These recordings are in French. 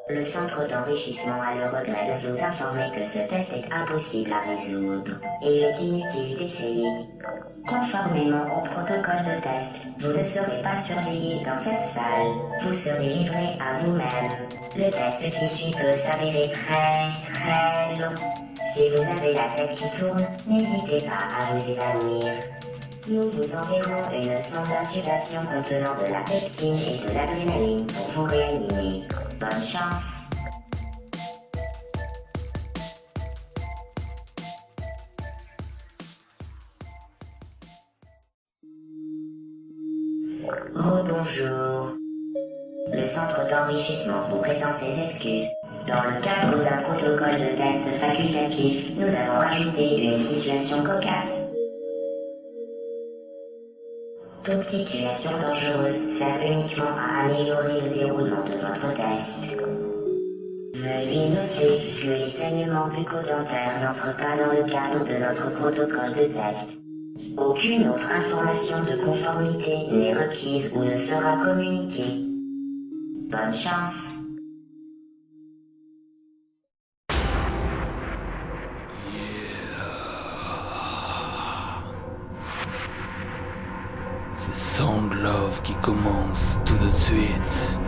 Le centre d'enrichissement a le regret de vous informer que ce test est impossible à résoudre et il est inutile d'essayer. Conformément au protocole de test, vous ne serez pas surveillé dans cette salle, vous serez livré à vous-même. Le test qui suit peut s'avérer très long. Si vous avez la tête qui tourne, n'hésitez pas à vous évanouir. Nous vous enverrons une sonde d'intubation contenant de la pepsine et de l'adrénaline pour vous réanimer. Bonne chance. Rebonjour. Le centre d'enrichissement vous présente ses excuses. Dans le cadre d'un protocole de test facultatif, nous avons ajouté une situation cocasse. Toute situation dangereuse sert uniquement à améliorer le déroulement de votre test. Veuillez noter que les saignements bucco-dentaires n'entrent pas dans le cadre de notre protocole de test. Aucune autre information de conformité n'est requise ou ne sera communiquée. Bonne chance. C'est Sound Love qui commence tout de suite.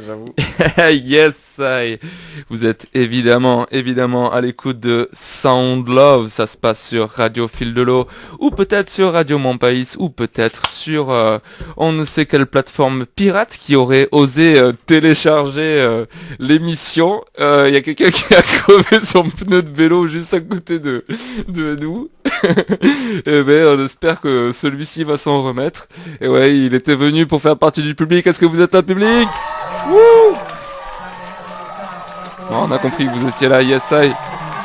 J'avoue. Yes, vous êtes évidemment à l'écoute de Sound Love. Ça se passe sur Radio Fil de l'eau, ou peut-être sur Radio Mon Pays, ou peut-être sur on ne sait quelle plateforme pirate qui aurait osé télécharger l'émission. Il y a quelqu'un qui a crevé son pneu de vélo juste à côté de nous. Et ben, on espère que celui-ci va s'en remettre. Et ouais, il était venu pour faire partie du public. Est-ce que vous êtes là, public? Wouh! Bon, on a compris que vous étiez là, yes I.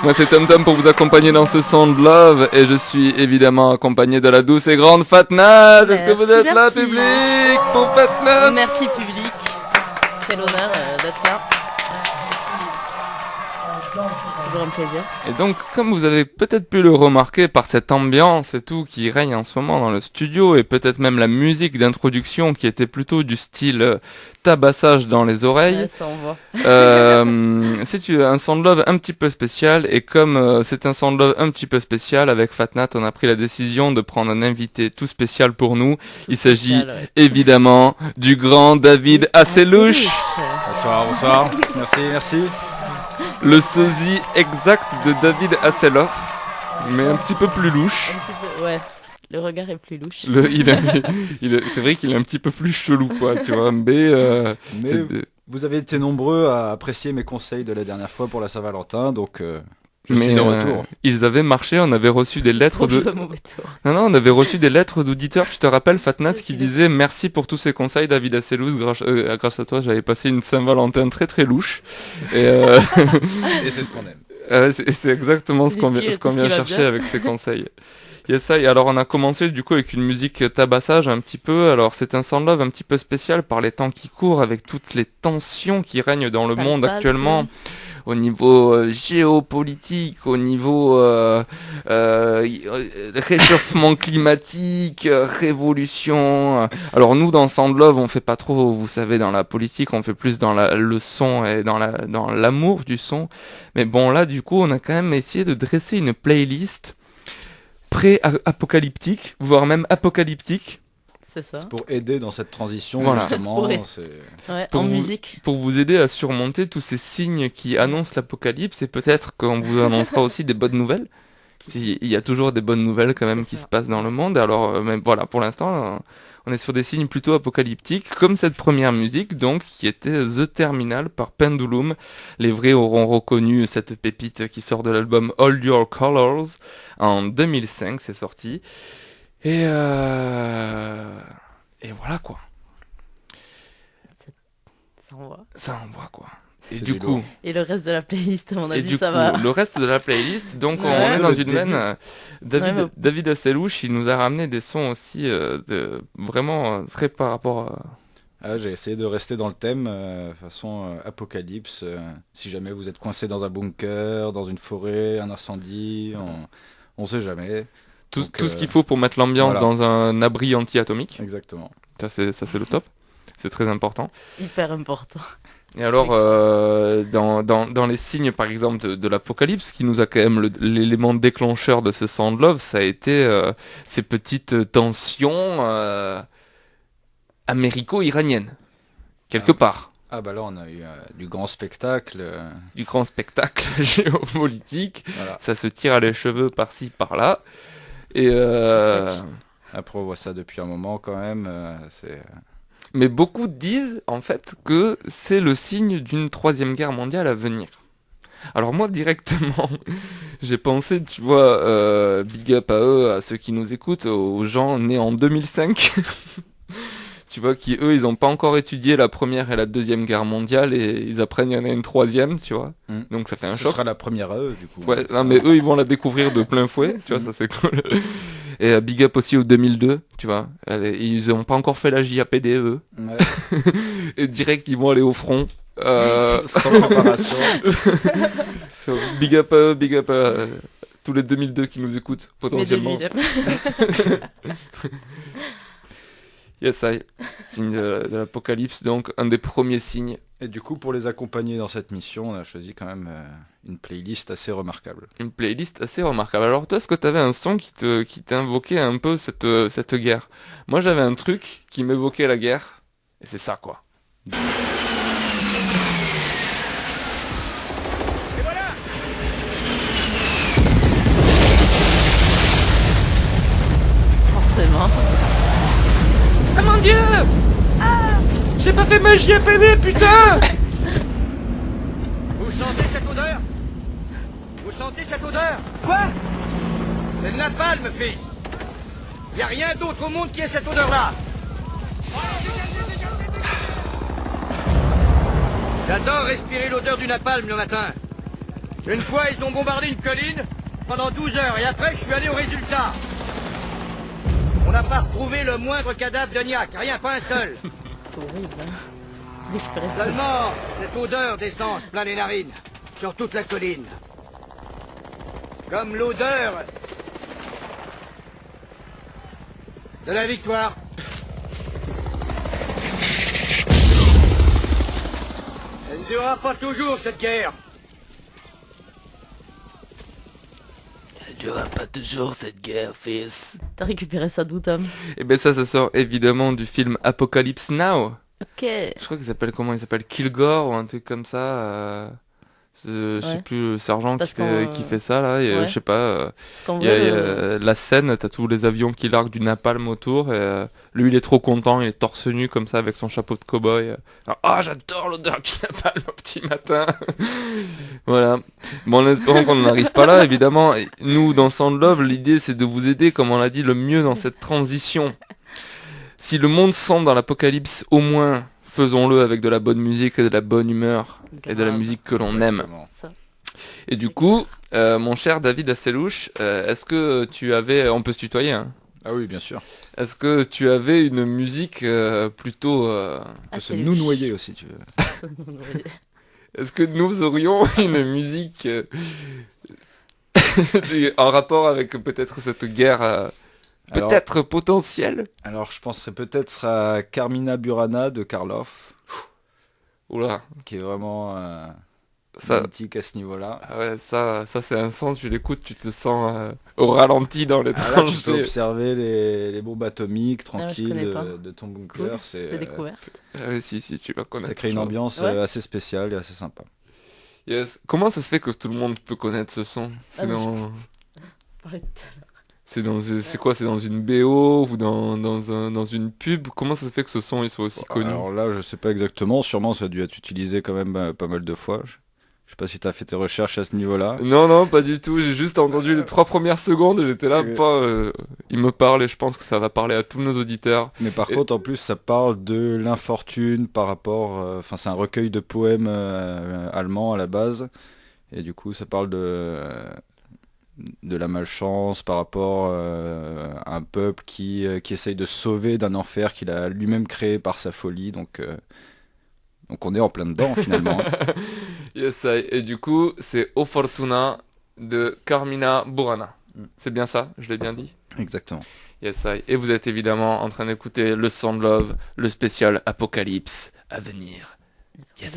Moi c'est Tom Tom pour vous accompagner dans ce Sound Love, et je suis évidemment accompagné de la douce et grande Fatnat. Est-ce que vous êtes là, public, pour Fatnat? Merci public, quel honneur d'être là. Toujours un plaisir. Et donc, comme vous avez peut-être pu le remarquer par cette ambiance et tout qui règne en ce moment dans le studio, et peut-être même la musique d'introduction qui était plutôt du style tabassage dans les oreilles, Ouais, ça on voit. c'est un Sound Love un petit peu spécial, et comme c'est un Sound Love un petit peu spécial, avec Fatnat, on a pris la décision de prendre un invité tout spécial pour nous. Il s'agit évidemment du grand David Asselouche. Bonsoir. Merci. Le sosie exact de David Hasselhoff, mais un petit peu plus louche. Ouais, le regard est plus louche. C'est vrai qu'il est un petit peu plus chelou, quoi, tu vois. Mais vous avez été nombreux à apprécier mes conseils de la dernière fois pour la Saint-Valentin, donc je suis de retour. Ils avaient marché, on avait reçu des lettres Non, on avait reçu des lettres d'auditeurs. Tu te rappelles, Fatnat, qui disait merci pour tous ces conseils, David Asselouche, grâce à toi, j'avais passé une Saint-Valentin très très louche. Et, et c'est ce qu'on aime. C'est exactement ce qu'on vient chercher avec ces conseils. Yes, ça, et alors on a commencé du coup avec une musique tabassage un petit peu. Alors c'est un Sound Love un petit peu spécial par les temps qui courent, avec toutes les tensions qui règnent dans le monde actuellement. Au niveau géopolitique, au niveau réchauffement climatique, révolution. Alors nous dans Sound Love on fait pas trop, vous savez, dans la politique, on fait plus dans le son et dans l'amour du son. Mais bon, là du coup on a quand même essayé de dresser une playlist pré-apocalyptique, voire même apocalyptique. C'est ça. C'est pour aider dans cette transition, voilà. justement. En musique. Pour vous aider à surmonter tous ces signes qui annoncent l'apocalypse, et peut-être qu'on vous annoncera aussi des bonnes nouvelles. Il y a toujours des bonnes nouvelles quand même qui se passent dans le monde. Alors, même, voilà, pour l'instant, on est sur des signes plutôt apocalyptiques, comme cette première musique, donc, qui était The Terminal par Pendulum. Les vrais auront reconnu cette pépite qui sort de l'album All Your Colors. En 2005, c'est sorti. Et voilà quoi. Ça envoie quoi. Et c'est du coup. lourd. Et le reste de la playlist, à mon avis, ça coup, va. Le reste de la playlist, donc Ouais. on est dans Le une début. veine. David Asselouche, il nous a ramené des sons aussi vraiment très par rapport à... J'ai essayé de rester dans le thème, façon apocalypse. Si jamais vous êtes coincé dans un bunker, dans une forêt, un incendie, on sait jamais. Tout Donc, ce qu'il faut pour mettre l'ambiance voilà. dans un abri anti-atomique. Exactement. Ça c'est le top. C'est très important. Hyper important. Et alors, dans les signes, par exemple, de l'apocalypse, qui nous a quand même l'élément déclencheur de ce Sound Love, ça a été ces petites tensions américo-iraniennes, quelque part. Ah bah là on a eu du grand spectacle. Du grand spectacle géopolitique, Voilà. ça se tire à les cheveux par-ci, par-là. Et Après on voit ça depuis un moment quand même. mais beaucoup disent en fait que c'est le signe d'une troisième guerre mondiale à venir. Alors moi directement, j'ai pensé, tu vois, big up à eux, à ceux qui nous écoutent, aux gens nés en 2005. Tu vois, qui eux, ils ont pas encore étudié la première et la deuxième guerre mondiale, et ils apprennent qu'il y en a une troisième, tu vois. Donc ça fait un Ce choc. sera la première à eux du coup. Ouais, non, mais eux, ils vont la découvrir de plein fouet, tu vois, ça c'est cool. Et big up aussi au 2002, tu vois. Ils ont pas encore fait la JAPD, eux. Ouais. Et direct, ils vont aller au front. Sans préparation. Big up à eux, big up à tous les 2002 qui nous écoutent, potentiellement. Yes, I. Signe de l'apocalypse, donc un des premiers signes. Et du coup, pour les accompagner dans cette mission, on a choisi quand même une playlist assez remarquable. Une playlist assez remarquable. Alors toi, est-ce que tu avais un son qui t'invoquait un peu cette guerre? Moi, j'avais un truc qui m'évoquait la guerre, et c'est ça, quoi. fait ma JPD, putain! Vous sentez cette odeur? Vous sentez cette odeur? Quoi? C'est le napalm, fils! Y a rien d'autre au monde qui ait cette odeur-là! J'adore respirer l'odeur du napalm le matin. Une fois, ils ont bombardé une colline pendant 12 heures et après, je suis allé au résultat. On n'a pas retrouvé le moindre cadavre de Niac, rien, pas un seul. C'est horrible, hein. Récupérer ça. Seulement, cette odeur d'essence plein les narines, sur toute la colline. Comme l'odeur de la victoire. Elle ne durera pas toujours, cette guerre. Elle durera pas toujours cette guerre, fils. T'as récupéré ça d'où, Tom? Et ben ça sort évidemment du film Apocalypse Now. Ok. Je crois qu'il s'appelle comment? Il s'appelle Kilgore ou un truc comme ça. Je sais plus, le sergent qui fait ça là. Et, ouais. je sais pas. Il y a la scène, t'as tous les avions qui larguent du napalm autour. Et lui, il est trop content, il est torse nu comme ça avec son chapeau de cow-boy. J'adore l'odeur du napalm au petit matin. Voilà. Bon, en espérant qu'on n'arrive pas là, évidemment. Nous, dans Sound Love, l'idée c'est de vous aider, comme on l'a dit, le mieux dans cette transition. Si le monde sombre dans l'apocalypse, au moins, faisons-le avec de la bonne musique et de la bonne humeur. Et de la musique que l'on aime. Ça. Et du coup, mon cher David Asselouche, est-ce que tu avais... On peut se tutoyer, hein? Ah oui, bien sûr. Est-ce que tu avais une musique plutôt... On peut se nous noyer aussi, tu veux. Est-ce que nous aurions une musique en rapport avec peut-être cette guerre peut-être potentielle? Alors, je penserais peut-être à Carmina Burana de Karloff. Oula. Qui est vraiment mythique à ce niveau-là. Ah ouais, ça c'est un son, tu l'écoutes, tu te sens au ralenti dans les tranchées. Tu peux observer les bombes atomiques tranquilles pas. de ton bunker. Cool. C'est J'ai découvert. Si, tu vas connaître. Ça crée une ambiance assez spéciale et assez sympa. Yes. Comment ça se fait que tout le monde peut connaître ce son? C'est quoi? C'est dans une BO ou dans une pub? Comment ça se fait que ce son il soit aussi connu? Alors là, je sais pas exactement. Sûrement, ça a dû être utilisé quand même pas mal de fois. Je sais pas si tu as fait tes recherches à ce niveau-là. Non, pas du tout. J'ai juste entendu les 3 premières secondes et j'étais là, il me parle et je pense que ça va parler à tous nos auditeurs. Mais par contre, en plus, ça parle de l'infortune par rapport... Enfin, c'est un recueil de poèmes allemands à la base. Et du coup, ça parle de la malchance par rapport à un peuple qui essaye de se sauver d'un enfer qu'il a lui-même créé par sa folie. Donc on est en plein dedans finalement. Yes, et du coup, c'est O Fortuna de Carmina Burana. C'est bien ça? Je l'ai bien dit? Exactement. Yes, et vous êtes évidemment en train d'écouter le Sound Love, le spécial Apocalypse à venir. Yes,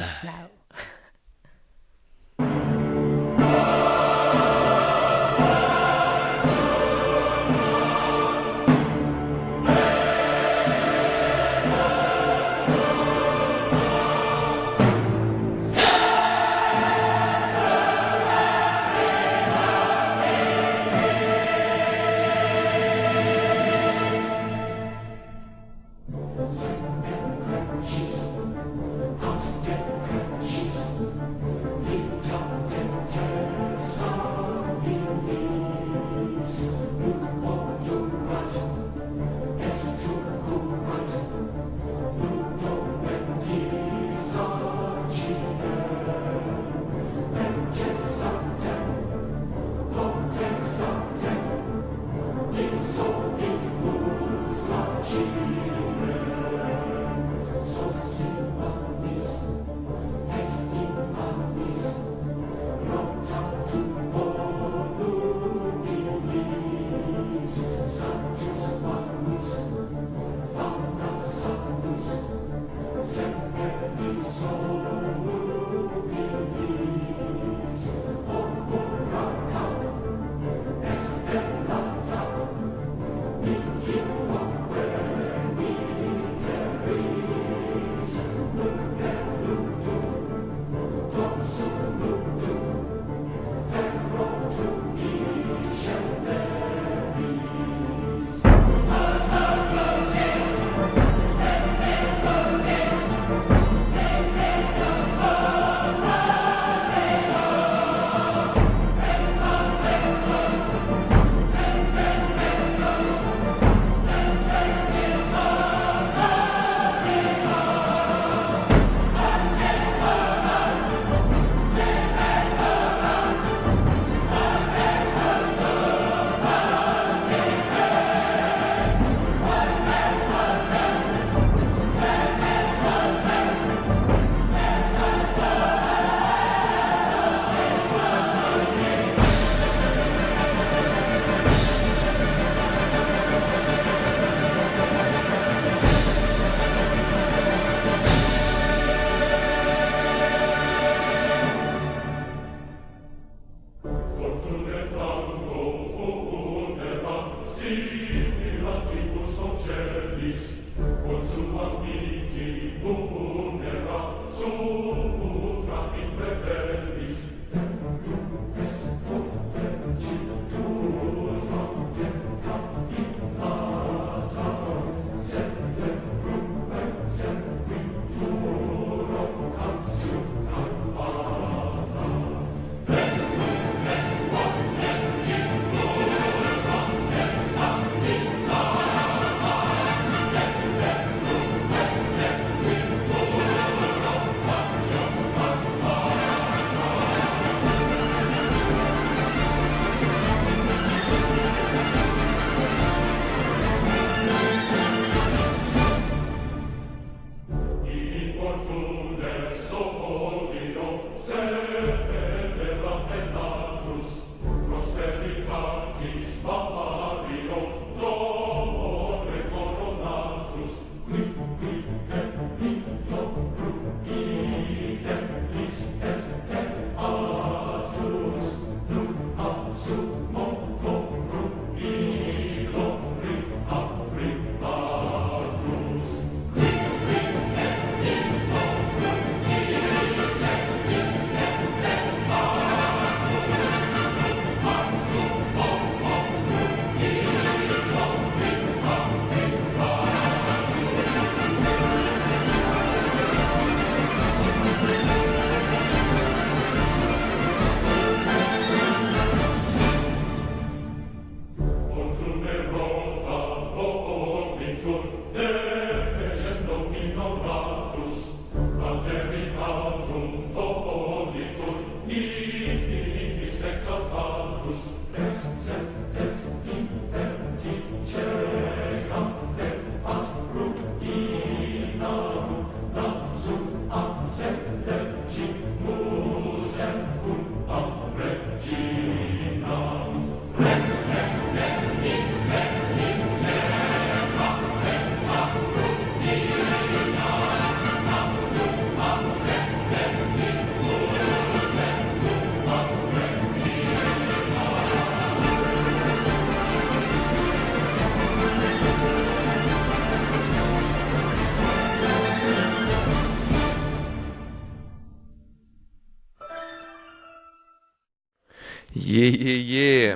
Yeah, yeah, yeah.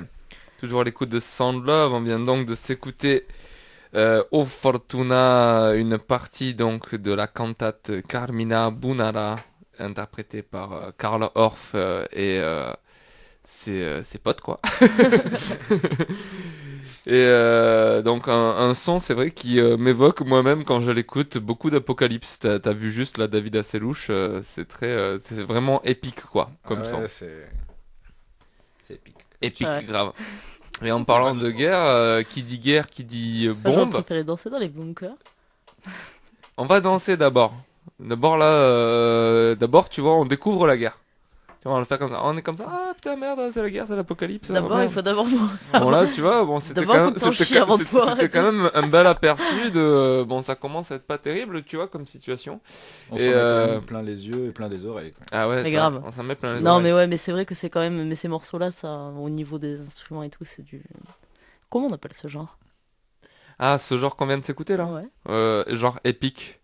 Toujours à l'écoute de Sound Love, on vient donc de s'écouter O Fortuna, une partie donc de la cantate Carmina Bunara, interprétée par Karl Orff et ses potes quoi. Et donc un son, c'est vrai, qui m'évoque moi-même quand je l'écoute beaucoup d'Apocalypse. T'as vu juste là David Asselouche, c'est vraiment épique quoi comme son. C'est épique. Épique, Ouais. grave. Et en parlant de guerre, qui dit J'aurais bombe, préféré danser dans les bunkers. on va danser d'abord. D'abord tu vois, on découvre la guerre. Tu vois, on va le faire comme ça. On est comme ça, ah putain merde, c'est la guerre, c'est l'apocalypse. D'abord, Ouais. il faut d'abord... Bon là, tu vois, bon c'était D'abord, quand faut même, que t'en c'était chies quand- avant de c'était- pouvoir c'était quand même un bel aperçu de, bon ça commence à être pas terrible, tu vois, comme situation. On Et, s'en met quand même plein les yeux et plein les oreilles. Quoi. Ah ouais, Mais ça, grave. on s'en met plein les Non, oreilles. mais ouais, mais c'est vrai que c'est quand même... Mais ces morceaux-là, ça, au niveau des instruments et tout, c'est du... Comment on appelle ce genre? Ah, ce genre qu'on vient de s'écouter là, Ouais. genre épique.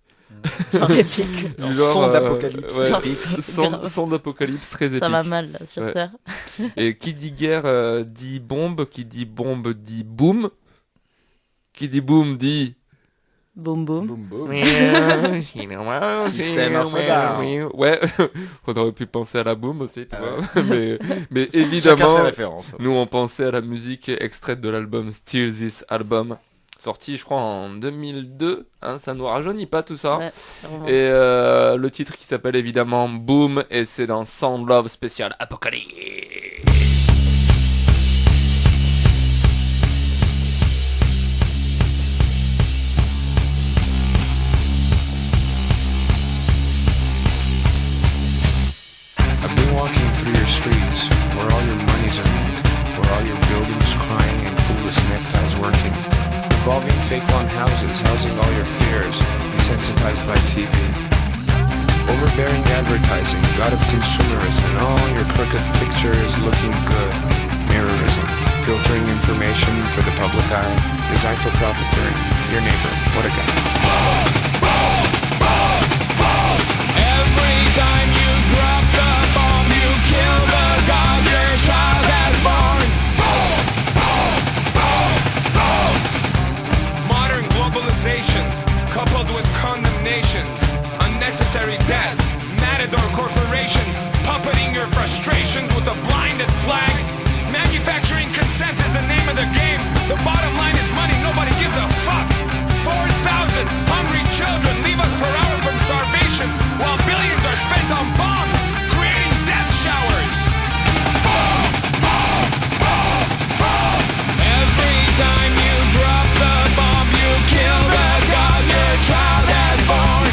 Genre épique. Du Son d'apocalypse ouais, Genre, son, son d'apocalypse très épique. Ça va mal, là, sur Ouais. Terre. Et qui dit guerre dit bombe dit boom. Qui dit boom dit... Boum, boum. Boum boum. System of a Down. Ouais, on aurait pu penser à la boom aussi, tu vois. Mais Chacun ses évidemment, références. nous on pensait à la musique extraite de l'album Steal This Album, sorti je crois en 2002, hein, ça nous rajeunit pas tout ça. Ouais, c'est vraiment- Et le titre qui s'appelle évidemment Boom, et c'est dans Sound Love spécial Apocalypse. I've been walking through your streets, where all your money's earned, where all your buildings crying and clueless neckties working, revolving fake lawn houses, housing all your fears, desensitized by TV. Overbearing advertising, god of consumerism, and all your crooked pictures looking good. Mirrorism, filtering information for the public eye, designed for profiteering. Your neighbor, what a guy. Every time you drop the bomb, you kill the god your child has born. Modern globalization, coupled with condemnations, unnecessary death, matador corporations, puppeting your frustrations with a blinded flag. Manufacturing consent is the name of the game. The bottom line is money, nobody gives a fuck. 4,000 hungry children leave us per hour from starvation, while billions are spent on bombs, creating death showers. Every time you drop the bomb, you kill the god your child has born.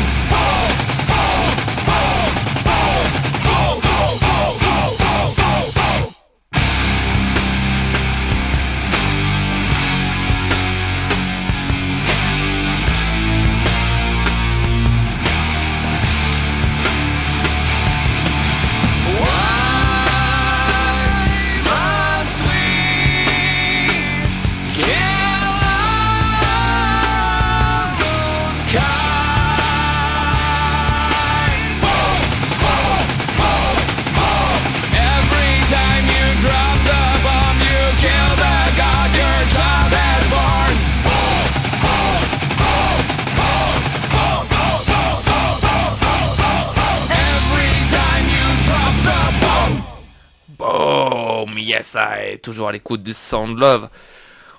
Must we kill mankind? Every time you drop the bomb, you kill the god your child has born. Every time you drop the bomb. Boom, yes I, toujours à l'écoute du Sound Love.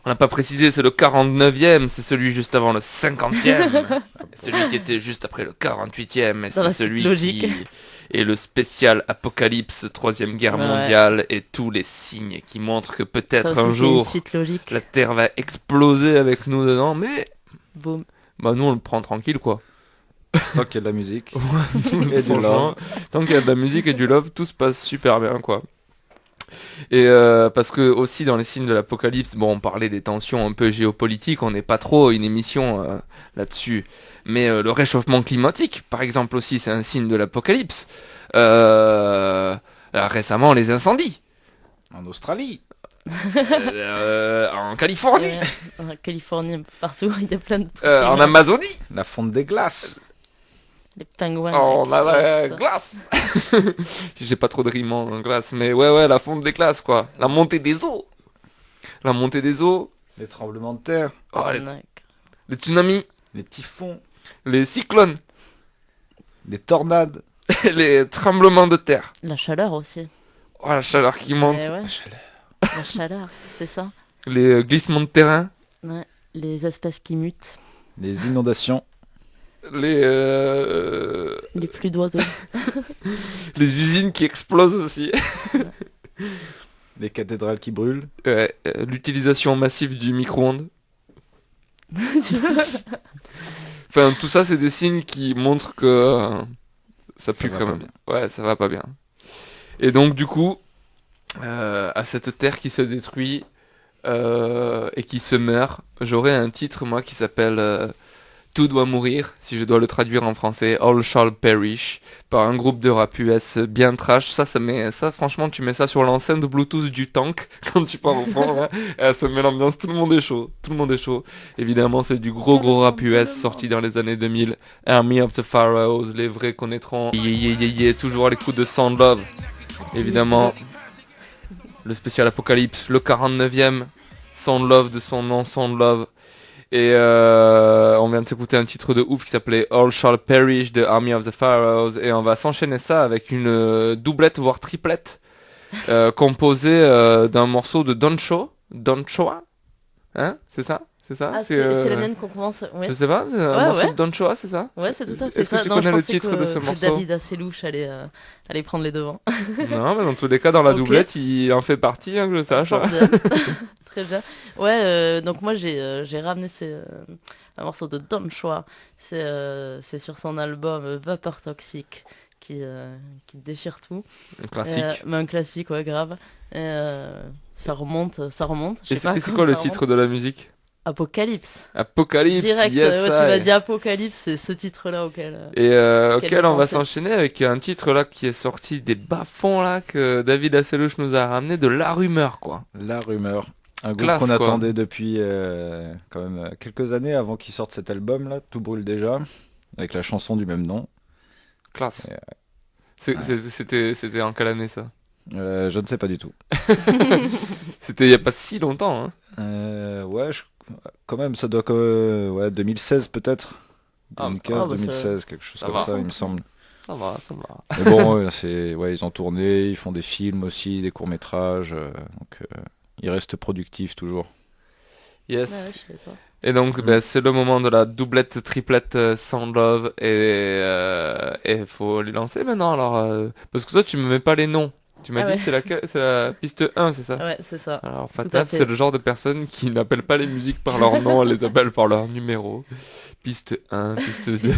On n'a pas précisé, c'est le 49e, c'est celui juste avant le 50e. Celui qui était juste après le 48e, et Dans la c'est suite celui logique. qui est le spécial Apocalypse, 3ème guerre Ouais. mondiale, et tous les signes qui montrent que Ça peut-être aussi, un c'est jour une suite logique. la Terre va exploser avec nous dedans, mais Boum. bah nous on le prend tranquille quoi. Tant qu'il y a de la musique. Et du love. Tant qu'il y a de la musique et du love, tout se passe super bien quoi. Et parce que aussi dans les signes de l'apocalypse, bon on parlait des tensions un peu géopolitiques, on n'est pas trop une émission là-dessus. Mais le réchauffement climatique, par exemple aussi, c'est un signe de l'apocalypse. Récemment, les incendies. En Australie. En Californie. En Californie, un peu partout, il y a plein de trucs. En Amazonie. La fonte des glaces. Les pingouins. Oh, là, la ça. glace. J'ai pas trop de rimes en glace, mais ouais, la fonte des glaces, quoi. La montée des eaux. La montée des eaux. Les tremblements de terre, Oh, les D'accord. tsunamis. les typhons, Les cyclones. les tornades. Les tremblements de terre. La chaleur aussi. Oh, la chaleur qui monte. Eh ouais, la chaleur, c'est ça. Les glissements de terrain. Ouais. Les espèces qui mutent. Les inondations, Les Les flux d'oiseaux. usines qui explosent aussi. les cathédrales qui brûlent. Ouais, l'utilisation massive du micro-ondes. Enfin, tout ça, c'est des signes qui montrent que ça Ça pue va quand pas même. Ouais, ça va pas bien. Et donc, du coup, à cette terre qui se détruit et qui se meurt, j'aurais un titre, moi, qui s'appelle Tout doit mourir, si je dois le traduire en français, All Shall Perish, par un groupe de rap US bien trash. Ça franchement, tu mets ça sur l'enceinte Bluetooth du tank quand tu pars au fond, là, et ça met l'ambiance, tout le monde est chaud, Évidemment, c'est du gros rap US sorti dans les années 2000. Army of the Pharaohs, les vrais connaîtront. Toujours à l'écoute de Sound Love. Évidemment, le spécial Apocalypse, le 49e, Sound Love de son nom, Sound Love. Et on vient de s'écouter un titre de ouf qui s'appelait All Shall Perish de Army of the Pharaohs. Et on va s'enchaîner ça avec une doublette, voire triplette, composée d'un morceau de Don Choa. Hein? C'est ça? Ah, c'est la mienne qu'on commence. Ouais, Je sais pas, c'est un morceau ouais. de Don Choa, c'est ça? Ouais, c'est tout à fait Est-ce que ça. tu Non, connais je le pensais titre de ce que morceau? David Asselouche allait prendre les devants. Non, mais dans tous les cas, dans la Ok. doublette, il en fait partie, hein, que je sache. Fort bien. Très bien. Ouais, donc moi j'ai ramené un morceau de Don Choa. C'est sur son album Vapeur Toxique qui déchire tout. Un classique. Mais un classique, ouais, grave. Ça remonte. Je sais Et pas c'est quand quoi le ça titre remonte. de la musique? Apocalypse. Apocalypse, Direct, yes, ouais, tu I. m'as dit Apocalypse, c'est ce titre-là auquel... Et auquel on va pensée. s'enchaîner avec un titre là qui est sorti des bas-fonds là que David Asselouche nous a ramené, de La Rumeur, quoi. La Rumeur. Un groupe Classe, qu'on quoi. attendait depuis quand même quelques années avant qu'il sorte cet album là, Tout brûle déjà, avec la chanson du même nom. Classe. Et, C'était en quelle année ça? Je ne sais pas du tout. C'était il y a pas si longtemps, hein. Ouais, quand même, ça doit ouais, 2016 peut-être. Ah, 2015, bah, 2016, quelque chose ça comme va. ça, il me semble. Ça va. Mais bon, ouais, ils ont tourné, ils font des films aussi, des courts-métrages, donc ils restent productifs toujours. Yes. Ouais, je sais pas. Et donc, c'est le moment de la doublette, triplette Sound Love, et faut les lancer maintenant, alors, parce que toi, tu me mets pas les noms. Tu m'as Ah dit ouais. que c'est la piste 1, c'est ça? Ouais, c'est ça. Alors, Tout à Fataf, fait. c'est le genre de personne qui n'appelle pas les musiques par leur nom, elle les appelle par leur numéro. Piste 1, piste 2.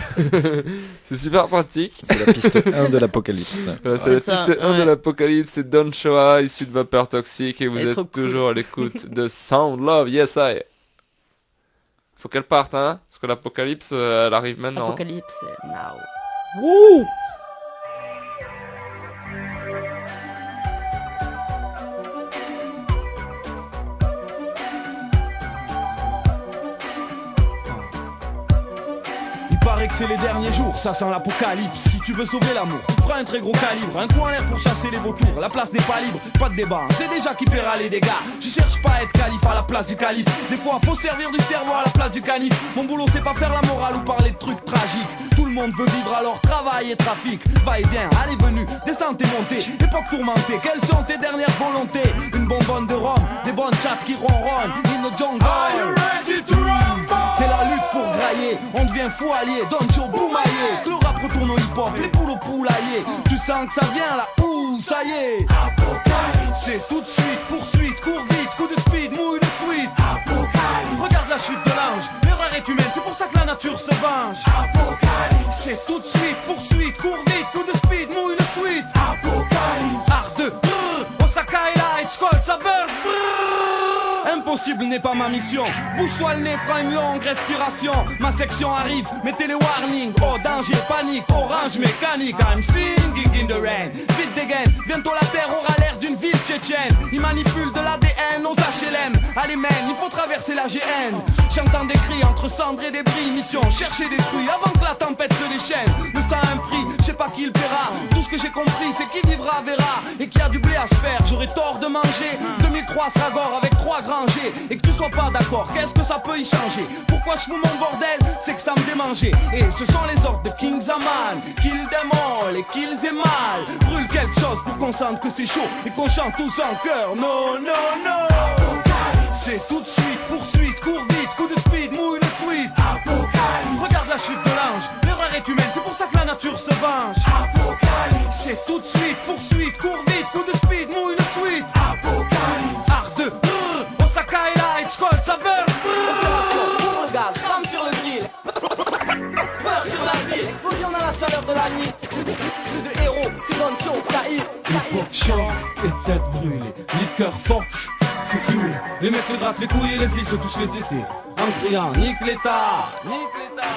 C'est super pratique. C'est la piste 1 de l'Apocalypse. Voilà, c'est Ouais, la ça, piste 1 de ouais. l'Apocalypse, c'est Don Choa, issu de Vapeur Toxique, et vous Elle est êtes trop cool. toujours à l'écoute de Sound Love, yes I. Faut qu'elle parte, hein, parce que l'Apocalypse, elle arrive maintenant. Apocalypse, c'est now. Il paraît que c'est les derniers jours, ça sent l'apocalypse. Si tu veux sauver l'amour, tu prends un très gros calibre, un coup en l'air pour chasser les vautours. La place n'est pas libre, pas de débat, c'est déjà qui paiera les dégâts. Je cherche pas à être calife à la place du calife. Des fois faut servir du cerveau à la place du canif. Mon boulot c'est pas faire la morale ou parler de trucs tragiques. Tout le monde veut vivre alors travail et trafic. Va et vient, allez venue, descente et montée. Époque tourmentée, quelles sont tes dernières volontés? Une bonbonne de rhum, des bonnes chattes qui ronronnent. In the jungle. Are you ready to rumble? C'est la lutte pour grailler, on devient fou allié, Don Cho boumaillé. Que le rap retourne au hip-hop, les poules au poulailler. Tu sens que ça vient là, ouh, ça y est. Apocalypse, c'est tout de suite, poursuite, cours vite, coup de speed, mouille de suite. Apocalypse, regarde la chute de l'ange, l'erreur est humaine, c'est pour ça que la nature se venge. Apocalypse, c'est tout de suite, poursuite, cours vite, coup de speed, mouille de suite. Apocalypse, art de brrr, Osaka et là, it's cold, ça burst, brrr. Impossible l'impossible n'est pas ma mission. Bouge-toi le nez, prends une longue respiration. Ma section arrive, mettez les warnings. Oh danger, panique, orange mécanique. I'm singing in the rain, vite dégaine. Bientôt la terre aura l'air d'une ville tchétchène. Ils manipulent de l'ADN aux HLM. Allez men, il faut traverser la GN. J'entends des cris entre cendres et débris. Mission, chercher des fruits avant que la tempête se déchaîne. Le sang a un prix, je sais pas qui le paiera. Tout ce que j'ai compris c'est qui vivra verra. Et qu'il y a du blé à se faire, j'aurais tort de manger 2003 Sagor avec 3 grands G. Et que tu sois pas d'accord, qu'est-ce que ça peut y changer? Pourquoi je fous mon bordel? C'est que ça me démangeait. Et ce sont les ordres de King Zaman. Kill them all et kill them mal. Brûle quelque chose pour qu'on sente que c'est chaud. Et qu'on chante tous en chœur. Non, non, non. C'est tout de suite, poursuite, cours vite. Coup de speed, mouille le sweat. Apocalypse. Regarde la chute de l'ange. L'erreur est humaine, c'est pour ça que la nature se venge. Apocalypse. C'est tout de suite, poursuite, cours vite. Coup de speed, mouille le sweat. Apocalypse. Art de Osaka et Light, Scott, ça burn. Opération, pour le gaz, flamme sur le grill. Peur sur la ville, explosion dans la chaleur de la nuit. Plus de héros, c'est dans le show, Tahir. Époque choc et tête brûlée. Liqueur forte, fait fumer. Les mecs se grattent les couilles et les filles se touchent les tétés. En criant, nique l'état.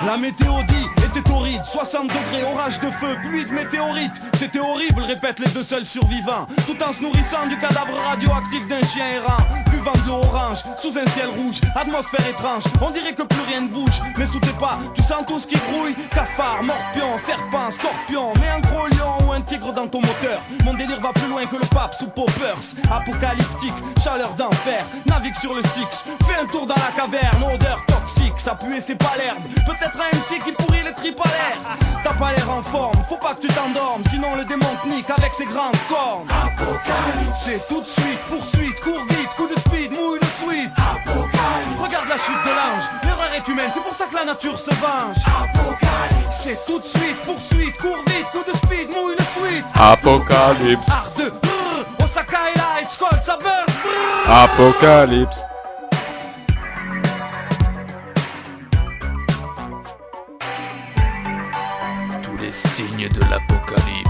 La météo dit était horrible, 60 degrés, orage de feu, pluie de météorites. C'était horrible, répètent les deux seuls survivants. Tout en se nourrissant du cadavre radioactif d'un chien errant. Buvant de l'eau orange, sous un ciel rouge. Atmosphère étrange, on dirait que plus rien ne bouge. Mais sous tes pas, tu sens tout ce qui grouille. Cafard, morpion, serpent, scorpion. Mets un gros lion ou un tigre dans ton moteur. Mon délire va plus loin que le pape sous Poppers. Apocalyptique, chaleur d'enfer. Navigue sur le Styx, fais un tour dans la caverne. Odeur toxique, ça pue et c'est pas l'herbe. Peut-être un MC qui pourrit les tripes à l'air. T'as pas l'air en forme, faut pas que tu t'endormes. Sinon le démon te nique avec ses grandes cornes. Apocalypse. C'est tout de suite, poursuite, cours vite. Coup de speed, mouille le sweat. Apocalypse. Regarde la chute de l'ange, l'erreur est humaine, c'est pour ça que la nature se venge. Apocalypse. C'est tout de suite, poursuite, cours vite. Coup de speed, mouille le sweat. Apocalypse. Art de Osaka et Light, Scott, ça burn. Apocalypse. Tous les signes de l'apocalypse.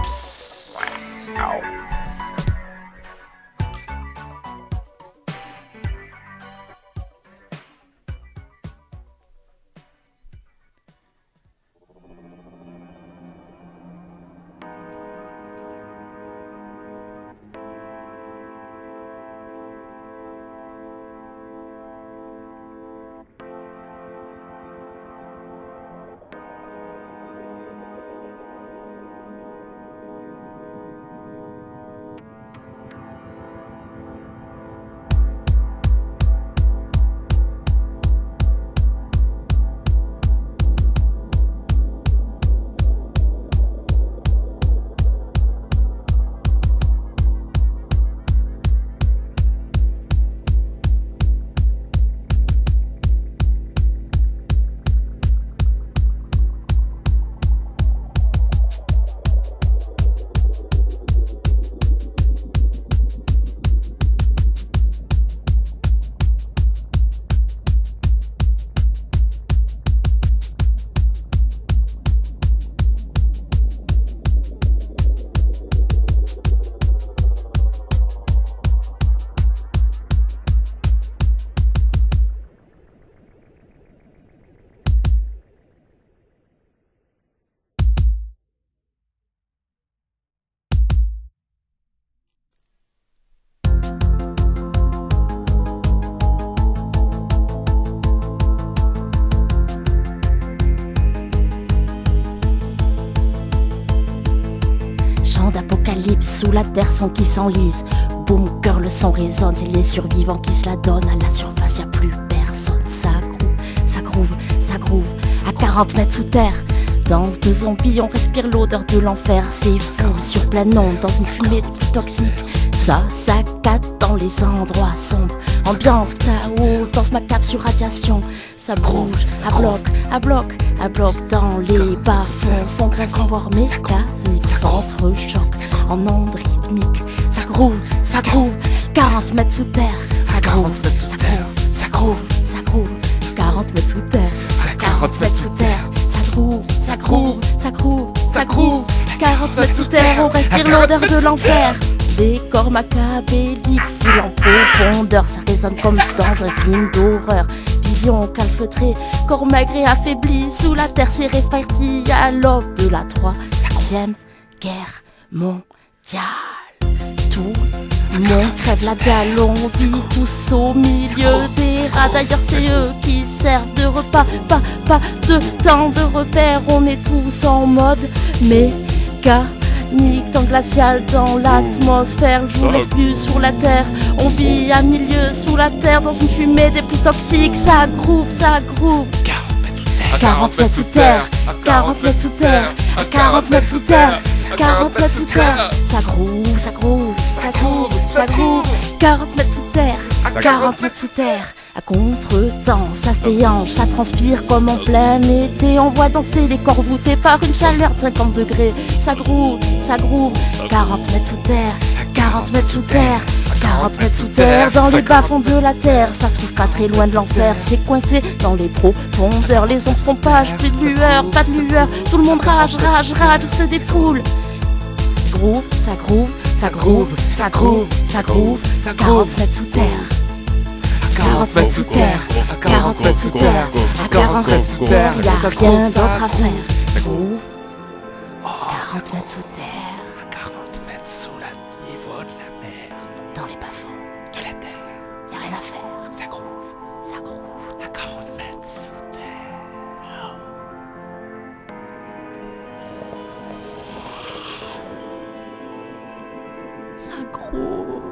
Sous la terre sans qui s'enlise. Bunker, le son résonne, c'est les survivants qui se la donnent. À la surface, y a plus personne. Ça groove, ça groove, ça groove. À 40 mètres sous terre, danse de zombies, on respire l'odeur de l'enfer. C'est fou, sur pleine onde, dans une fumée toxique. Ça saccade dans les endroits sombres. Ambiance chaos, danse ma cape sur radiation. Ça bouge, à bloc, à bloc, à bloc dans les bas-fonds. Son graisse voire mécanique, s'entrechoque en ondes rythmiques. Ça groove, 40 mètres sous terre. Ça groove, ça groove, ça groove, ça groove. 40 mètres sous terre, 40 mètres sous terre. Ça groove, ça groove, ça groove, ça groove. 40 mètres sous terre, on respire l'odeur de l'enfer. décor macabélique, foule en profondeur, ça résonne comme dans un film d'horreur. Vision calfeutrée, corps maigre et affaibli, sous la terre s'est réparti à l'aube de la 3e guerre mondiale. Tout le monde crève la dalle, on vit tous au milieu des rats. D'ailleurs c'est eux qui servent de repas, pas de temps de repère. On est tous en mode mécanique, temps glacial dans l'atmosphère. Le jour reste plus sur la terre, on vit à milieu sous la terre dans une fumée des plus toxiques. Ça groove, 40 mètres sous terre, 40 mètres sous terre, 40 mètres sous terre, 40 mètres sous terre. Ça groove, 40 mètres sous terre, 40 mètres sous terre. À contre-temps, ça se déhanche, ça transpire comme en plein été. On voit danser les corps voûtés par une chaleur de 50 degrés. Ça groove, 40 mètres sous terre, 40 mètres sous terre, 40 mètres sous terre. Dans les bas-fonds de la terre, ça se trouve pas très loin de l'enfer. C'est coincé dans les profondeurs. Les ombres font page, plus de lueur, pas de lueur. Tout le monde rage, se défoule. Groove, ça groove, 40 mètres sous terre. 40 mètres sous terre, 40 mètres sous terre, à 40 mètres sous terre, y'a rien d'autre à faire. Groove, 40 mètres sous terre, 40 mètres sous le niveau de la mer, dans les bas-fonds de la terre, y'a rien à faire. ça groove, à 40 mètres sous terre. Ça groove.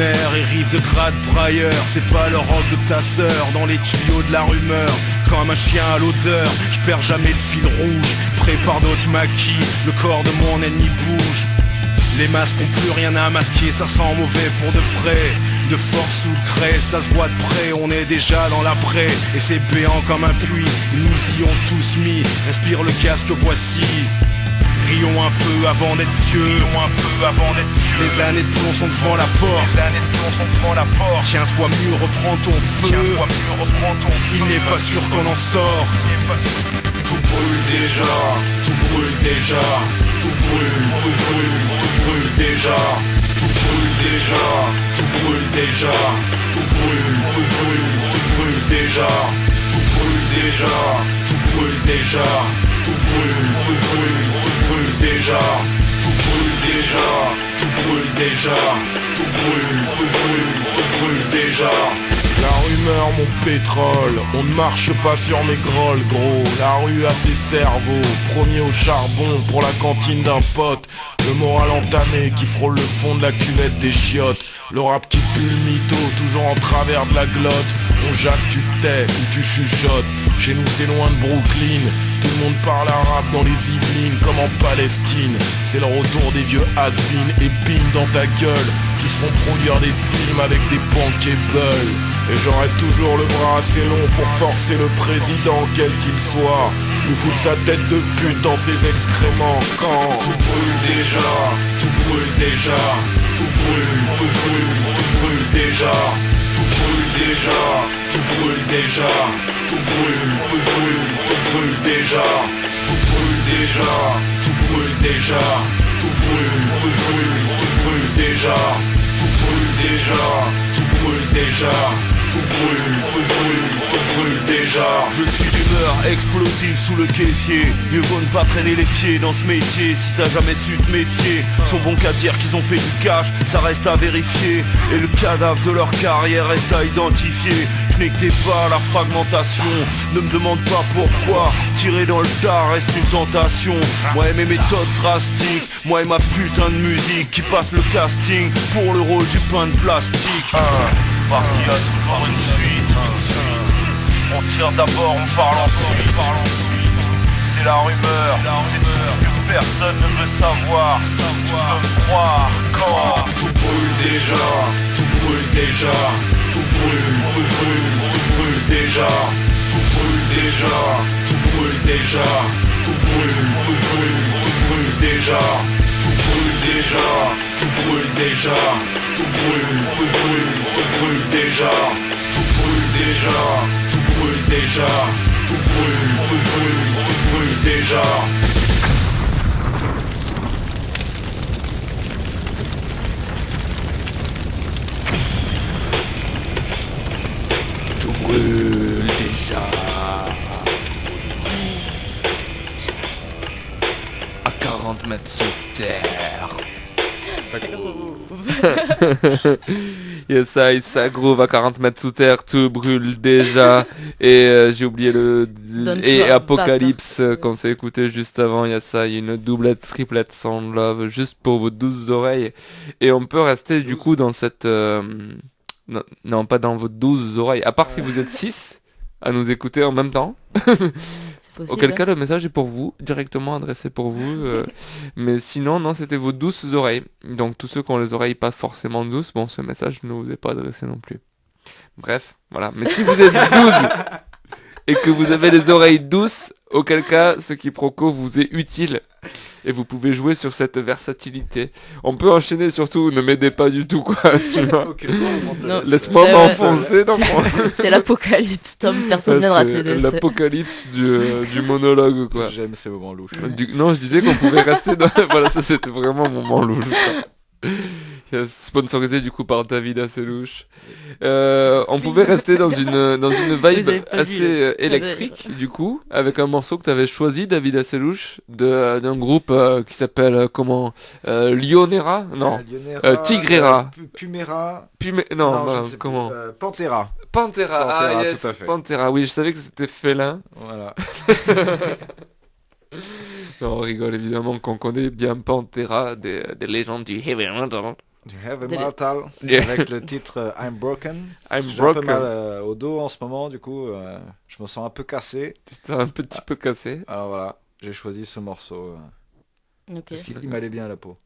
Et rive de grade brailleur, c'est pas le rock de ta sœur dans les tuyaux de la rumeur. Comme un chien à l'odeur, je perds jamais le fil rouge. Prépare d'autres maquis, le corps de mon ennemi bouge. Les masques ont plus rien à masquer, ça sent mauvais pour de frais. De force ou de craie, ça se voit de près, on est déjà dans l'après. Et c'est béant comme un puits, nous y ont tous mis. Respire le casque, voici. Rions un peu avant d'être vieux. Les années de plomb sont devant la porte. Tiens-toi mieux, reprends ton feu. Il n'est pas sûr qu'on en sorte. Tout brûle déjà, tout brûle déjà. Tout brûle déjà. Tout brûle déjà, tout brûle déjà. Tout brûle déjà. Tout brûle déjà, tout brûle déjà. Tout brûle déjà, tout brûle déjà, tout brûle déjà, tout brûle déjà. La rumeur, mon pétrole, on ne marche pas sur mes grolles, gros. La rue a ses cerveaux, premier au charbon pour la cantine d'un pote. Le moral entamé qui frôle le fond de la cuvette des chiottes. Le rap qui pue le mytho, toujours en travers de la glotte. On jacque, tu tais ou tu chuchotes. Chez nous c'est loin de Brooklyn. Tout le monde parle arabe dans les Yvelines comme en Palestine. C'est le retour des vieux has-been et bim dans ta gueule, qui se font produire des films avec des banquets-bulles. Et j'aurai toujours le bras assez long pour forcer le président, quel qu'il soit, nous foutre sa tête de pute dans ses excréments. Quand tout brûle déjà, tout brûle déjà. Tout brûle déjà. Tout brûle déjà, tout brûle déjà. Tout brûle déjà. Tout brûle déjà, tout brûle déjà. Tout brûle déjà. Tout brûle déjà, tout brûle déjà. Tout brûle déjà. Je suis d'humeur explosive sous le kéfier. Mieux vaut ne pas traîner les pieds dans ce métier. Si t'as jamais su te méfier, sont bons qu'à dire qu'ils ont fait du cash, ça reste à vérifier. Et le cadavre de leur carrière reste à identifier. Je n'ai que tes pas, la fragmentation. Ne me demande pas pourquoi, tirer dans le tas reste une tentation. Moi et mes méthodes drastiques, moi et ma putain de musique qui passe le casting pour le rôle du pain de plastique. Parce qu'il y a toujours une suite. On tire d'abord, on parle ensuite. C'est la rumeur, c'est tout ce que personne ne veut savoir, tu peux me croire quand tout brûle déjà, tout brûle déjà, tout brûle, tout brûle, tout brûle déjà, tout brûle déjà, tout brûle déjà, tout brûle, tout brûle, tout brûle déjà, tout brûle déjà, tout brûle déjà, tout brûle, tout brûle, tout brûle déjà, tout brûle déjà, tout brûle déjà, tout brûle, tout brûle, tout brûle déjà. Tout brûle déjà. À 40 mètres sous terre. Ça groove. Yes, ça groove à 40 mètres sous terre, tout brûle déjà. Et j'ai oublié et Apocalypse qu'on s'est écouté juste avant. Il y a ça, il y a une doublette, triplette Sound Love juste pour vos 12 oreilles. Et on peut rester du coup dans cette... Non, pas dans vos 12 oreilles. À part si vous êtes 6 à nous écouter en même temps. Auquel cas le message est pour vous, directement adressé pour vous. Mais sinon, non, c'était vos douces oreilles. Donc tous ceux qui ont les oreilles pas forcément douces, bon, ce message ne vous est pas adressé non plus. Bref, voilà. Mais si vous êtes 12 et que vous avez les oreilles douces, auquel cas ce quiproquo vous est utile. Et vous pouvez jouer sur cette versatilité. On peut enchaîner surtout, ne m'aidez pas du tout, quoi, tu vois. Laisse-moi m'enfoncer dans mon... C'est l'apocalypse, Tom, personne viendra t'aider. L'apocalypse du monologue, quoi. J'aime ces moments louches. Non, je disais qu'on pouvait rester dans... Voilà, ça c'était vraiment mon moment louche, quoi. Sponsorisé du coup par David Asselouche. On pouvait rester dans une vibe assez électrique du coup, avec un morceau que tu avais choisi, David Asselouche, d'un groupe qui s'appelle comment Lionera, non, Tigrera, Pumera, non, comment Pantera. Pantera, yes, tout à fait. Pantera, oui, je savais que c'était félin. Voilà. Non, on rigole évidemment qu'on connaît bien Pantera, des légendes du heavy metal. Du heavy metal, avec le titre I'm Broken. J'ai un peu mal au dos en ce moment, du coup, je me sens un peu cassé. T'es un petit peu cassé. Alors voilà, j'ai choisi ce morceau. Parce qu'il m'allait bien à la peau.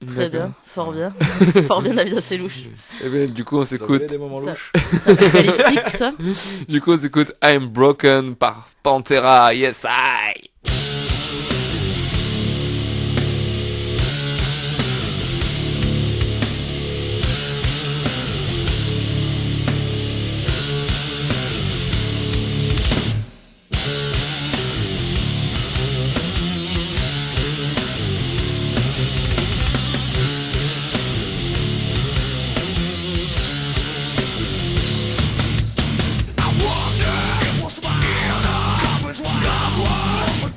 Très bien, fort bien. Fort bien, David Asselouche. Et bien, du coup, on s'écoute. Des moments louches. C'est apocalyptique, ça. Du coup, on s'écoute I'm Broken par Pantera. Yes, I. I wonder what's about happens what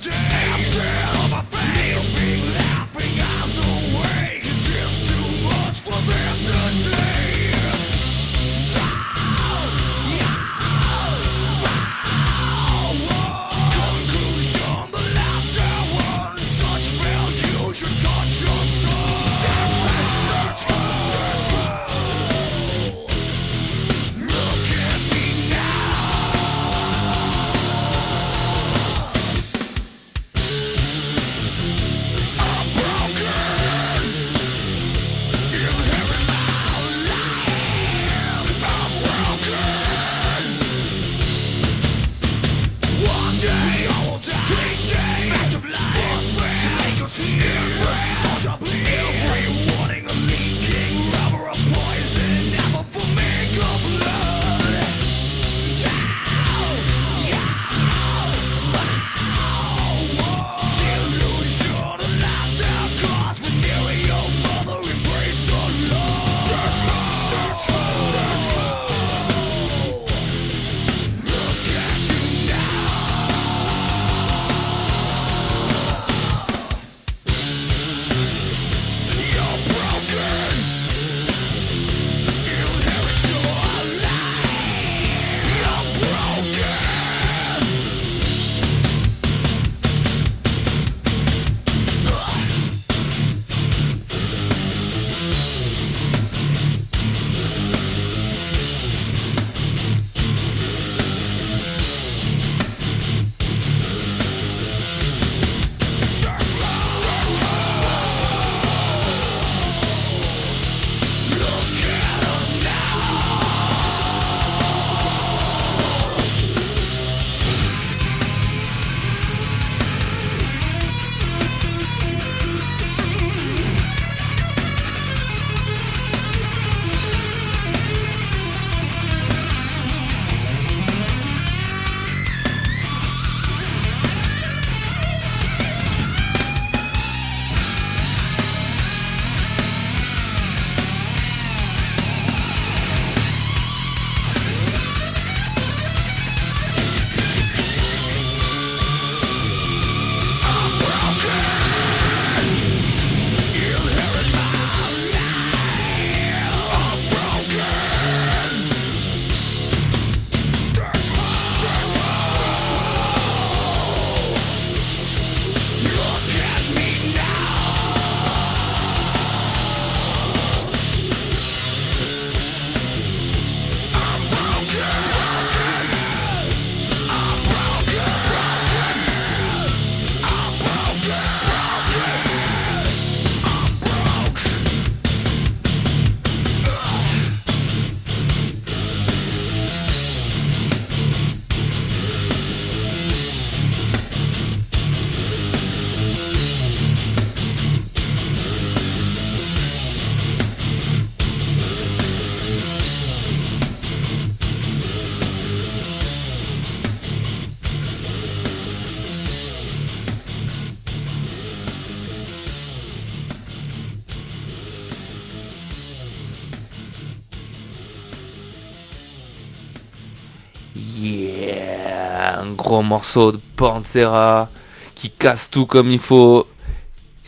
yeah, un gros morceau de Pantera qui casse tout comme il faut.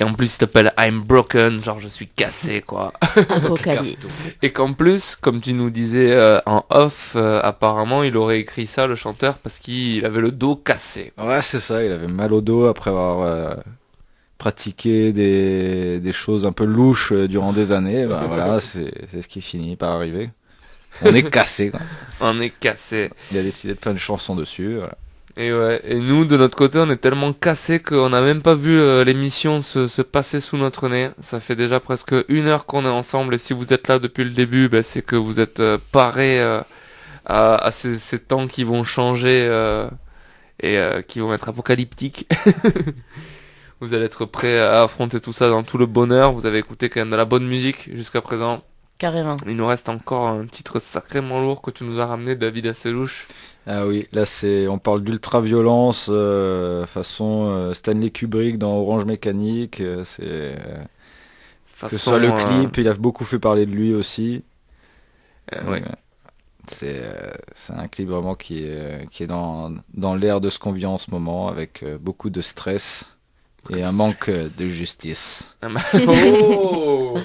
Et en plus, il s'appelle I'm Broken, genre je suis cassé, quoi. Apocalypse. Et qu'en plus, comme tu nous disais en off, apparemment, il aurait écrit ça, le chanteur, parce qu'il avait le dos cassé. Ouais, c'est ça, il avait mal au dos après avoir pratiqué des choses un peu louches durant des années. Ben, voilà, c'est ce qui finit par arriver. On est cassé, quoi. On est cassé. Il a décidé de faire une chanson dessus. Voilà. Et ouais, et nous de notre côté on est tellement cassés qu'on n'a même pas vu l'émission se passer sous notre nez. Ça fait déjà presque 1 heure qu'on est ensemble et si vous êtes là depuis le début, ben, c'est que vous êtes parés à ces temps qui vont changer et qui vont être apocalyptiques. Vous allez être prêts à affronter tout ça dans tout le bonheur. Vous avez écouté quand même de la bonne musique jusqu'à présent. Carrément. Il nous reste encore un titre sacrément lourd que tu nous as ramené, David Asselouche. Ah oui, là on parle d'ultra-violence façon Stanley Kubrick dans Orange Mécanique. Que ce soit le clip, il a beaucoup fait parler de lui aussi. Ouais. C'est un clip vraiment qui est dans l'air de ce qu'on vit en ce moment, avec beaucoup de stress et un manque de justice. Oh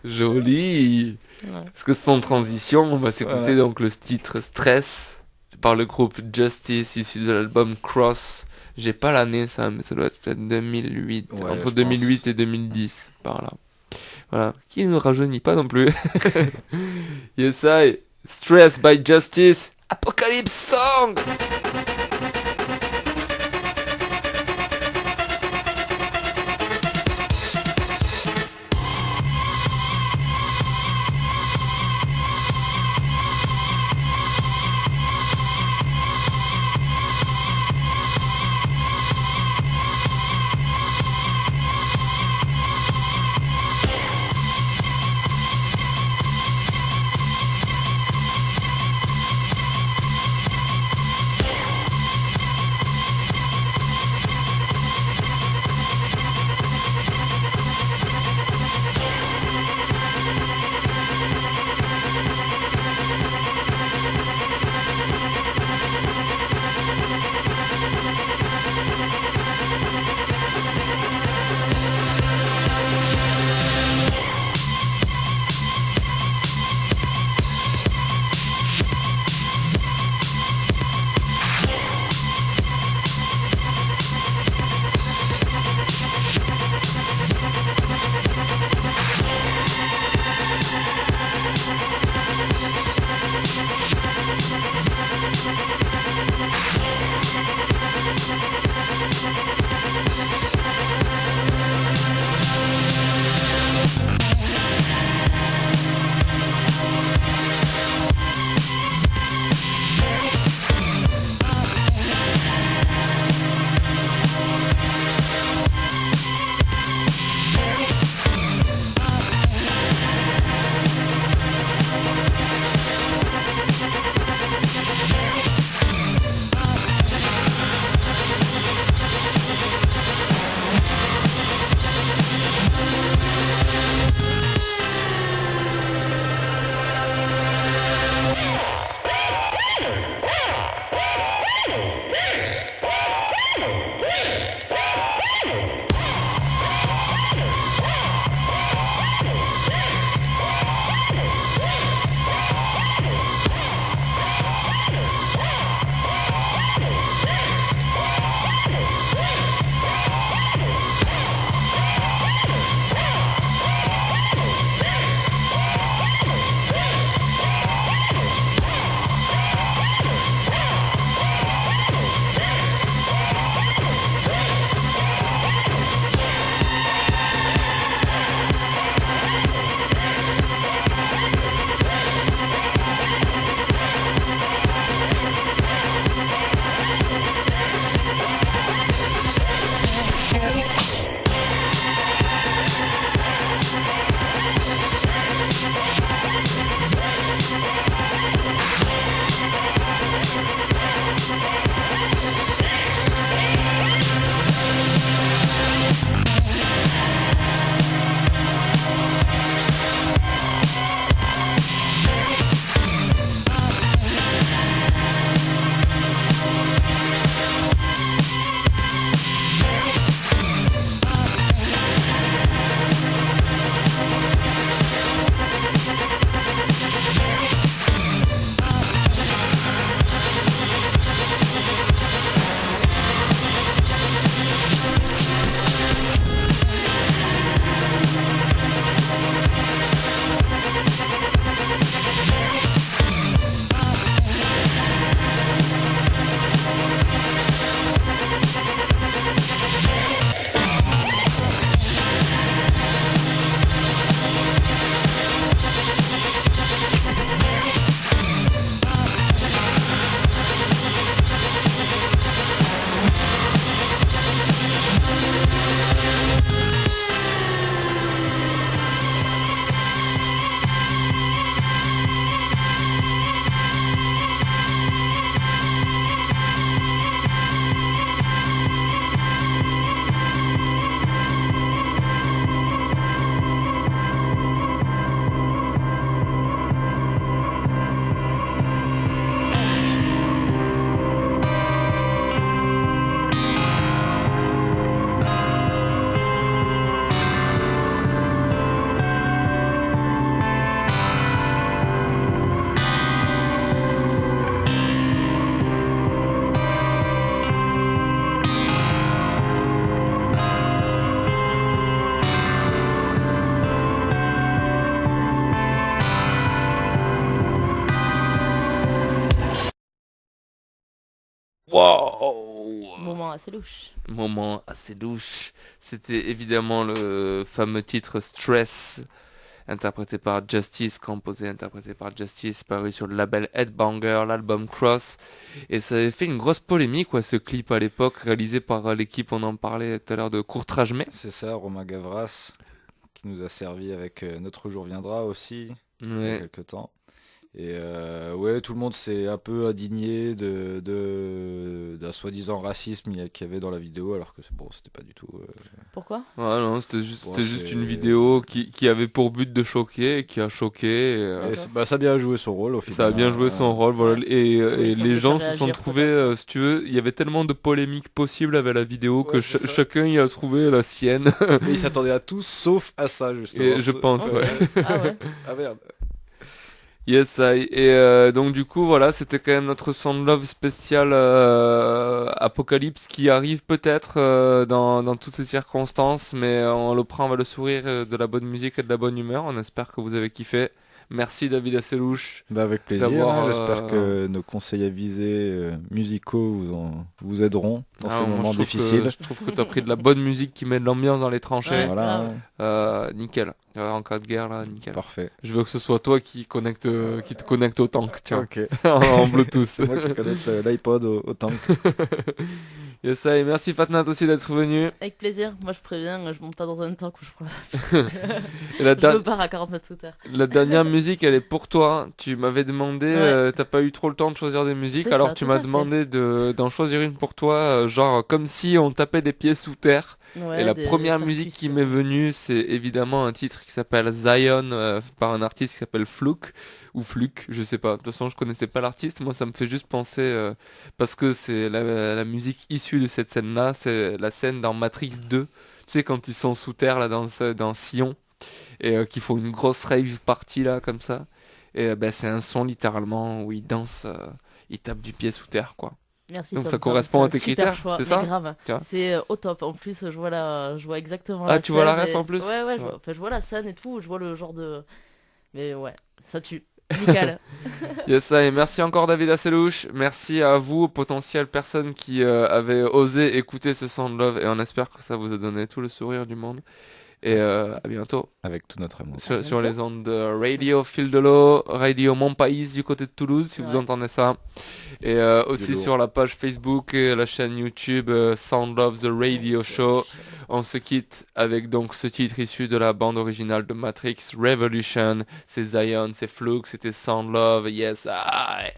joli. Parce que sans transition, on va s'écouter donc le titre Stress par le groupe Justice, issu de l'album Cross. J'ai pas l'année ça, mais ça doit être peut-être 2008, entre 2008 et 2010, par là. Voilà, qui ne rajeunit pas non plus. Yes I, Stress by Justice, Apocalypse Song. Moment assez louche. Moment assez louche. C'était évidemment le fameux titre Stress, interprété par Justice, composé interprété par Justice, paru sur le label Headbanger, l'album Cross. Et ça avait fait une grosse polémique, ce clip à l'époque, réalisé par l'équipe, on en parlait tout à l'heure, de Courtrajmé. C'est ça, Romain Gavras, qui nous a servi avec Notre Jour Viendra aussi, il y a quelques temps. Et tout le monde s'est un peu indigné d'un soi-disant racisme qu'il y avait dans la vidéo, alors que c'était pas du tout... Pourquoi ? Non, c'était juste une vidéo qui avait pour but de choquer, et qui a choqué. Ça a bien joué son rôle au final. Ça a bien joué son rôle, voilà. Et les gens se sont trouvés, si tu veux, il y avait tellement de polémiques possibles avec la vidéo que chacun y a trouvé la sienne. Mais ils s'attendaient à tout sauf à ça, justement. Et je pense, Ah merde. Yes, et donc du coup voilà, c'était quand même notre Sound Love spécial Apocalypse qui arrive peut-être dans toutes ces circonstances, mais on le prend avec le sourire, de la bonne musique et de la bonne humeur. On espère que vous avez kiffé. Merci David Asselouche. Avec plaisir, j'espère que nos conseils avisés musicaux vous aideront dans ces moments difficiles. Je trouve que tu as pris de la bonne musique qui met de l'ambiance dans les tranchées. Voilà. Nickel. En cas de guerre là, nickel. Parfait. Je veux que ce soit toi qui te connecte au tank, tiens. Ok. en Bluetooth. C'est moi qui connecte l'iPod au tank. Yes, et merci Fatnat aussi d'être venu. Avec plaisir, moi je préviens, je monte pas dans un tank où je prends la fuite. Je me barre à 40 mètres sous terre. La dernière musique elle est pour toi. Tu m'avais demandé, t'as pas eu trop le temps de choisir des musiques, alors tu m'as demandé d'en choisir une pour toi, genre comme si on tapait des pieds sous terre. Et la première musique qui m'est venue, c'est évidemment un titre qui s'appelle Zion, par un artiste qui s'appelle Fluke, ou Fluke, je sais pas. De toute façon, je connaissais pas l'artiste. Moi, ça me fait juste penser, parce que c'est la musique issue de cette scène-là, c'est la scène dans Matrix 2. Tu sais, quand ils sont sous terre, là, dans Sion, et qu'ils font une grosse rave party, là, comme ça. Et c'est un son, littéralement, où ils dansent, ils tapent du pied sous terre, quoi. Merci. Donc Tom, ça correspond à tes critères, c'est ça? Grave. C'est au top. En plus, je vois exactement. Ah, tu vois la ref en plus? Ouais. Je vois la scène et tout. Je vois le genre de. Mais ouais, ça tue. Nickel. Yes, et merci encore David Asselouche. Merci à vous, potentielles personnes qui avaient osé écouter ce Sound Love, et on espère que ça vous a donné tout le sourire du monde. Et à bientôt. Avec tout notre amour. Sur les ondes de Radio Fil de l'eau, Radio Montpaïs du côté de Toulouse, si vous entendez ça. Et aussi sur la page Facebook et la chaîne YouTube Sound Love The Radio Show. On se quitte avec donc ce titre issu de la bande originale de Matrix Revolution. C'est Zion, c'est Fluke, c'était Sound Love. Yes, I...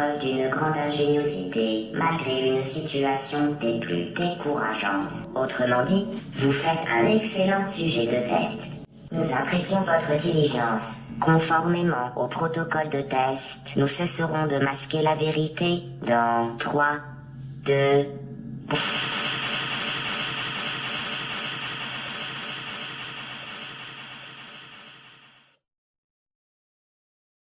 preuve d'une grande ingéniosité, malgré une situation des plus décourageantes. Autrement dit, vous faites un excellent sujet de test. Nous apprécions votre diligence. Conformément au protocole de test, nous cesserons de masquer la vérité dans 3, 2...